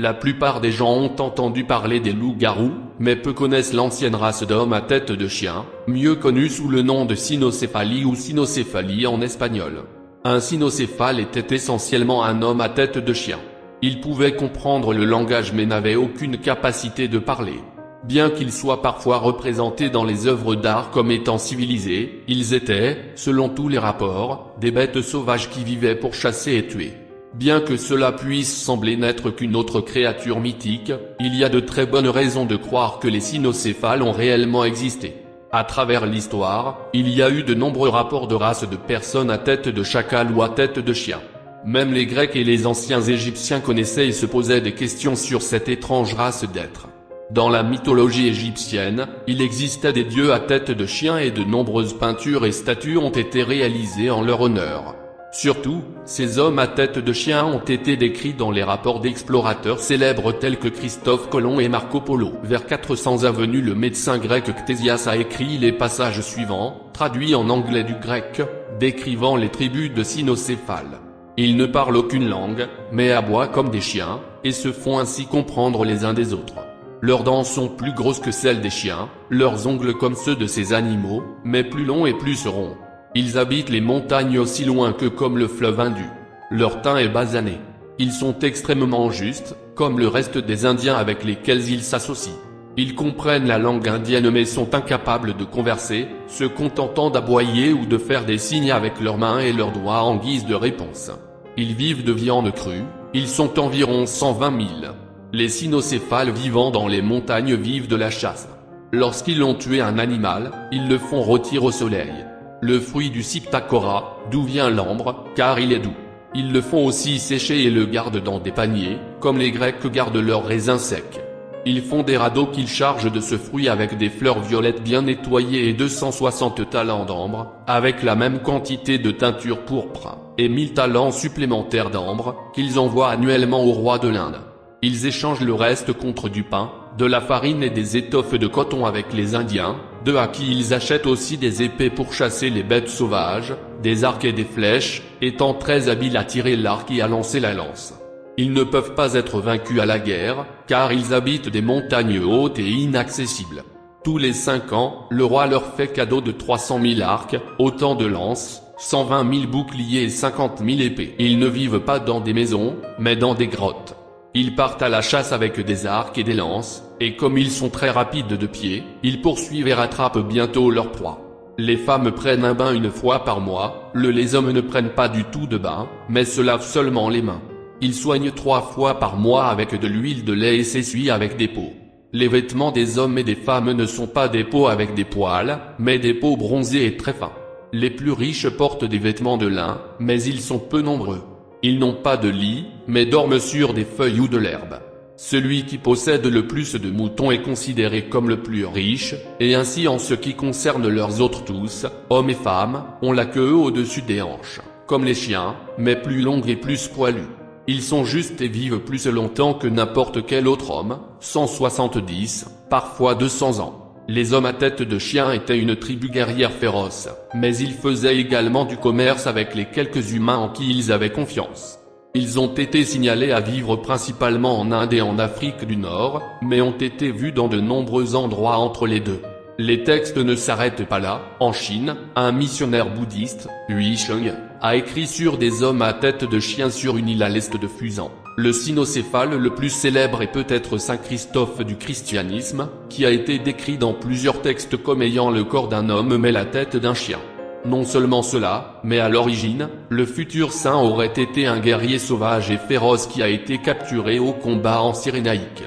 La plupart des gens ont entendu parler des loups-garous, mais peu connaissent l'ancienne race d'hommes à tête de chien, mieux connue sous le nom de cynocéphalie ou cynocéphalie en espagnol. Un cynocéphale était essentiellement un homme à tête de chien. Il pouvait comprendre le langage mais n'avait aucune capacité de parler. Bien qu'ils soient parfois représentés dans les œuvres d'art comme étant civilisés, ils étaient, selon tous les rapports, des bêtes sauvages qui vivaient pour chasser et tuer. Bien que cela puisse sembler n'être qu'une autre créature mythique, il y a de très bonnes raisons de croire que les cynocéphales ont réellement existé. À travers l'histoire, il y a eu de nombreux rapports de races de personnes à tête de chacal ou à tête de chien. Même les Grecs et les anciens Égyptiens connaissaient et se posaient des questions sur cette étrange race d'êtres. Dans la mythologie égyptienne, il existait des dieux à tête de chien et de nombreuses peintures et statues ont été réalisées en leur honneur. Surtout, ces hommes à tête de chien ont été décrits dans les rapports d'explorateurs célèbres tels que Christophe Colomb et Marco Polo. Vers 400 avenue, le médecin grec Ctésias a écrit les passages suivants, traduits en anglais du grec, décrivant les tribus de cynocéphales. Ils ne parlent aucune langue, mais aboient comme des chiens, et se font ainsi comprendre les uns des autres. Leurs dents sont plus grosses que celles des chiens, leurs ongles comme ceux de ces animaux, mais plus longs et plus ronds. Ils habitent les montagnes aussi loin que comme le fleuve Indus. Leur teint est basané. Ils sont extrêmement justes, comme le reste des Indiens avec lesquels ils s'associent. Ils comprennent la langue indienne mais sont incapables de converser, se contentant d'aboyer ou de faire des signes avec leurs mains et leurs doigts en guise de réponse. Ils vivent de viande crue, ils sont environ 120 000. Les cynocéphales vivant dans les montagnes vivent de la chasse. Lorsqu'ils ont tué un animal, ils le font rôtir au soleil. Le fruit du Siptacora, d'où vient l'ambre, car il est doux. Ils le font aussi sécher et le gardent dans des paniers, comme les Grecs gardent leurs raisins secs. Ils font des radeaux qu'ils chargent de ce fruit avec des fleurs violettes bien nettoyées et 260 talents d'ambre, avec la même quantité de teinture pourpre, et 1000 talents supplémentaires d'ambre, qu'ils envoient annuellement au roi de l'Inde. Ils échangent le reste contre du pain, de la farine et des étoffes de coton avec les Indiens, de à qui ils achètent aussi des épées pour chasser les bêtes sauvages, des arcs et des flèches, étant très habiles à tirer l'arc et à lancer la lance. Ils ne peuvent pas être vaincus à la guerre, car ils habitent des montagnes hautes et inaccessibles. Tous les 5 ans, le roi leur fait cadeau de 300 000 arcs, autant de lances, 120 000 boucliers et 50 000 épées. Ils ne vivent pas dans des maisons, mais dans des grottes. Ils partent à la chasse avec des arcs et des lances, et comme ils sont très rapides de pied, ils poursuivent et rattrapent bientôt leur proie. Les femmes prennent un bain une fois par mois, les hommes ne prennent pas du tout de bain, mais se lavent seulement les mains. Ils soignent 3 fois par mois avec de l'huile de lait et s'essuient avec des peaux. Les vêtements des hommes et des femmes ne sont pas des peaux avec des poils, mais des peaux bronzées et très fins. Les plus riches portent des vêtements de lin, mais ils sont peu nombreux. Ils n'ont pas de lit, mais dorment sur des feuilles ou de l'herbe. Celui qui possède le plus de moutons est considéré comme le plus riche, et ainsi en ce qui concerne leurs autres tous, hommes et femmes, ont la queue au-dessus des hanches, comme les chiens, mais plus longue et plus poilue. Ils sont justes et vivent plus longtemps que n'importe quel autre homme, 170, parfois 200 ans. Les hommes à tête de chien étaient une tribu guerrière féroce, mais ils faisaient également du commerce avec les quelques humains en qui ils avaient confiance. Ils ont été signalés à vivre principalement en Inde et en Afrique du Nord, mais ont été vus dans de nombreux endroits entre les deux. Les textes ne s'arrêtent pas là. En Chine, un missionnaire bouddhiste, Hui Sheng, a écrit sur des hommes à tête de chien sur une île à l'est de Fusan. Le cynocéphale le plus célèbre est peut-être Saint Christophe du christianisme, qui a été décrit dans plusieurs textes comme ayant le corps d'un homme mais la tête d'un chien. Non seulement cela, mais à l'origine, le futur saint aurait été un guerrier sauvage et féroce qui a été capturé au combat en Cyrénaïque.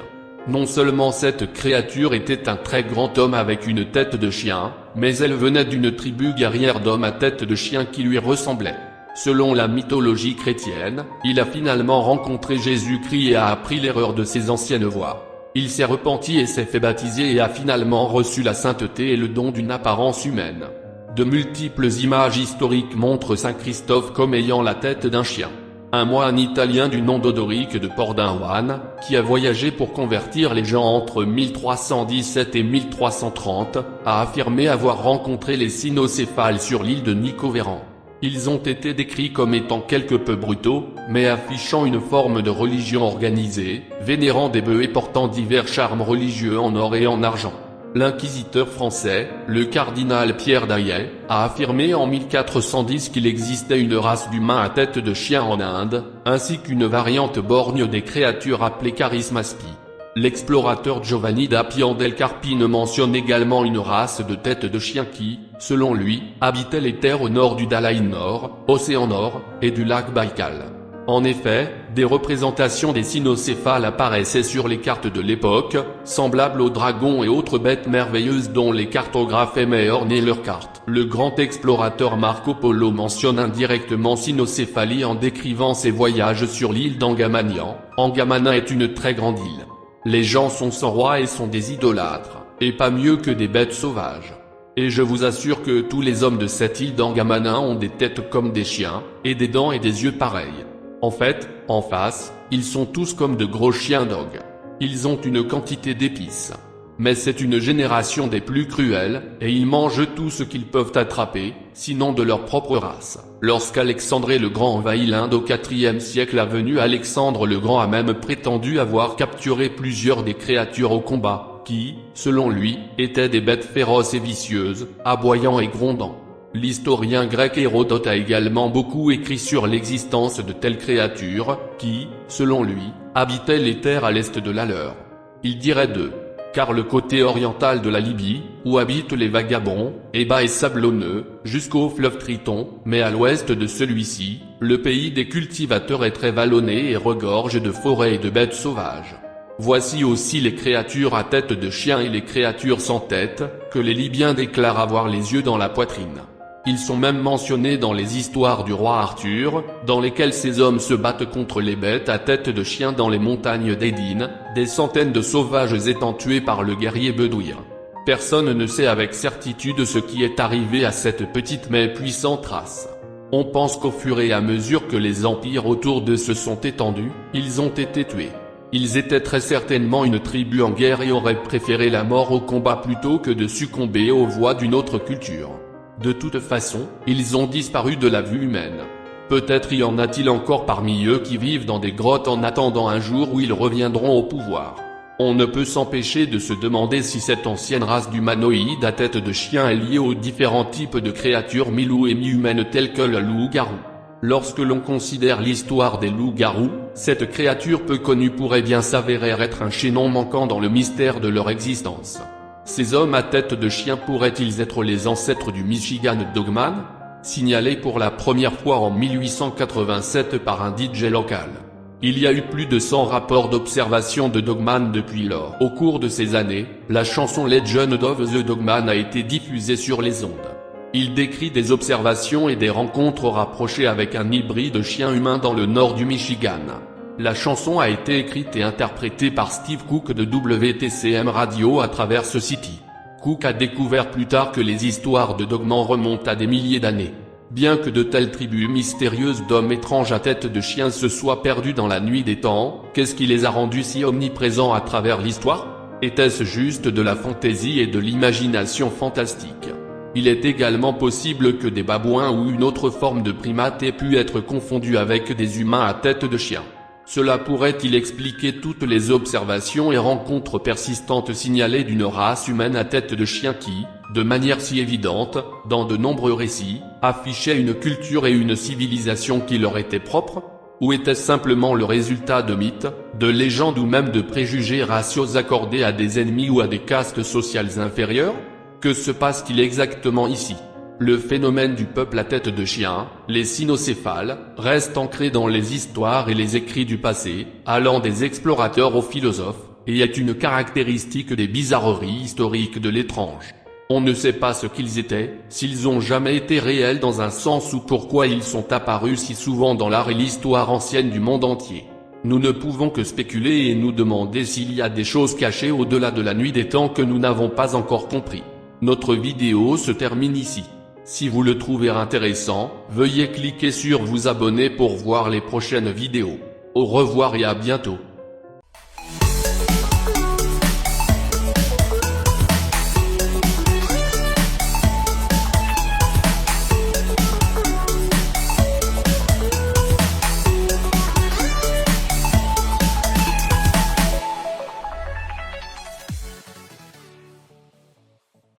Non seulement cette créature était un très grand homme avec une tête de chien, mais elle venait d'une tribu guerrière d'hommes à tête de chien qui lui ressemblait. Selon la mythologie chrétienne, il a finalement rencontré Jésus-Christ et a appris l'erreur de ses anciennes voies. Il s'est repenti et s'est fait baptiser et a finalement reçu la sainteté et le don d'une apparence humaine. De multiples images historiques montrent Saint Christophe comme ayant la tête d'un chien. Un moine italien du nom d'Odoric de Pordenone, qui a voyagé pour convertir les gens entre 1317 et 1330, a affirmé avoir rencontré les cynocéphales sur l'île de Nicovéran. Ils ont été décrits comme étant quelque peu brutaux, mais affichant une forme de religion organisée, vénérant des bœufs et portant divers charmes religieux en or et en argent. L'inquisiteur français, le cardinal Pierre d'Aillet, a affirmé en 1410 qu'il existait une race d'humains à tête de chien en Inde, ainsi qu'une variante borgne des créatures appelées Charismaspi. L'explorateur Giovanni da Pian del Carpine mentionne également une race de tête de chien qui, selon lui, habitait les terres au nord du Dalaï Nord, océan Nord, et du lac Baïkal. En effet, des représentations des cynocéphales apparaissaient sur les cartes de l'époque, semblables aux dragons et autres bêtes merveilleuses dont les cartographes aimaient orner leurs cartes. Le grand explorateur Marco Polo mentionne indirectement cynocéphalie en décrivant ses voyages sur l'île d'Angamanian. Angamana est une très grande île. Les gens sont sans roi et sont des idolâtres, et pas mieux que des bêtes sauvages. Et je vous assure que tous les hommes de cette île d'Angamana ont des têtes comme des chiens, et des dents et des yeux pareils. En fait, en face, ils sont tous comme de gros chiens dogs. Ils ont une quantité d'épices. Mais c'est une génération des plus cruelles, et ils mangent tout ce qu'ils peuvent attraper, sinon de leur propre race. Lorsqu'Alexandre le Grand envahit l'Inde au IVe siècle avenu, Alexandre le Grand a même prétendu avoir capturé plusieurs des créatures au combat, qui, selon lui, étaient des bêtes féroces et vicieuses, aboyant et grondant. L'historien grec Hérodote a également beaucoup écrit sur l'existence de telles créatures, qui, selon lui, habitaient les terres à l'est de la leur. Il dirait d'eux, car le côté oriental de la Libye, où habitent les vagabonds, est bas et sablonneux, jusqu'au fleuve Triton, mais à l'ouest de celui-ci, le pays des cultivateurs est très vallonné et regorge de forêts et de bêtes sauvages. Voici aussi les créatures à tête de chien et les créatures sans tête, que les Libyens déclarent avoir les yeux dans la poitrine. Ils sont même mentionnés dans les histoires du roi Arthur, dans lesquelles ces hommes se battent contre les bêtes à tête de chien dans les montagnes d'Édine, des centaines de sauvages étant tués par le guerrier Bedouin. Personne ne sait avec certitude ce qui est arrivé à cette petite mais puissante race. On pense qu'au fur et à mesure que les empires autour d'eux se sont étendus, ils ont été tués. Ils étaient très certainement une tribu en guerre et auraient préféré la mort au combat plutôt que de succomber aux voies d'une autre culture. De toute façon, ils ont disparu de la vue humaine. Peut-être y en a-t-il encore parmi eux qui vivent dans des grottes en attendant un jour où ils reviendront au pouvoir. On ne peut s'empêcher de se demander si cette ancienne race d'humanoïdes à tête de chien est liée aux différents types de créatures mi-loups et mi-humaines telles que le loup-garou. Lorsque l'on considère l'histoire des loups-garous, cette créature peu connue pourrait bien s'avérer être un chaînon manquant dans le mystère de leur existence. Ces hommes à tête de chien pourraient-ils être les ancêtres du Michigan Dogman, signalé pour la première fois en 1887 par un DJ local. Il y a eu plus de 100 rapports d'observation de Dogman depuis lors. Au cours de ces années, la chanson Legend of the Dogman a été diffusée sur les ondes. Il décrit des observations et des rencontres rapprochées avec un hybride chien-humain dans le nord du Michigan. La chanson a été écrite et interprétée par Steve Cook de WTCM Radio à travers ce site. Cook a découvert plus tard que les histoires de Dogman remontent à des milliers d'années. Bien que de telles tribus mystérieuses d'hommes étranges à tête de chiens se soient perdues dans la nuit des temps, qu'est-ce qui les a rendus si omniprésents à travers l'histoire? Était-ce juste de la fantaisie et de l'imagination fantastique? Il est également possible que des babouins ou une autre forme de primate aient pu être confondus avec des humains à tête de chien. Cela pourrait-il expliquer toutes les observations et rencontres persistantes signalées d'une race humaine à tête de chien qui, de manière si évidente, dans de nombreux récits, affichait une culture et une civilisation qui leur étaient propres? Ou était-ce simplement le résultat de mythes, de légendes ou même de préjugés raciaux accordés à des ennemis ou à des castes sociales inférieures? Que se passe-t-il exactement ici? Le phénomène du peuple à tête de chien, les cynocéphales, reste ancré dans les histoires et les écrits du passé, allant des explorateurs aux philosophes, et est une caractéristique des bizarreries historiques de l'étrange. On ne sait pas ce qu'ils étaient, s'ils ont jamais été réels dans un sens ou pourquoi ils sont apparus si souvent dans l'art et l'histoire ancienne du monde entier. Nous ne pouvons que spéculer et nous demander s'il y a des choses cachées au-delà de la nuit des temps que nous n'avons pas encore compris. Notre vidéo se termine ici. Si vous le trouvez intéressant, veuillez cliquer sur vous abonner pour voir les prochaines vidéos. Au revoir et à bientôt.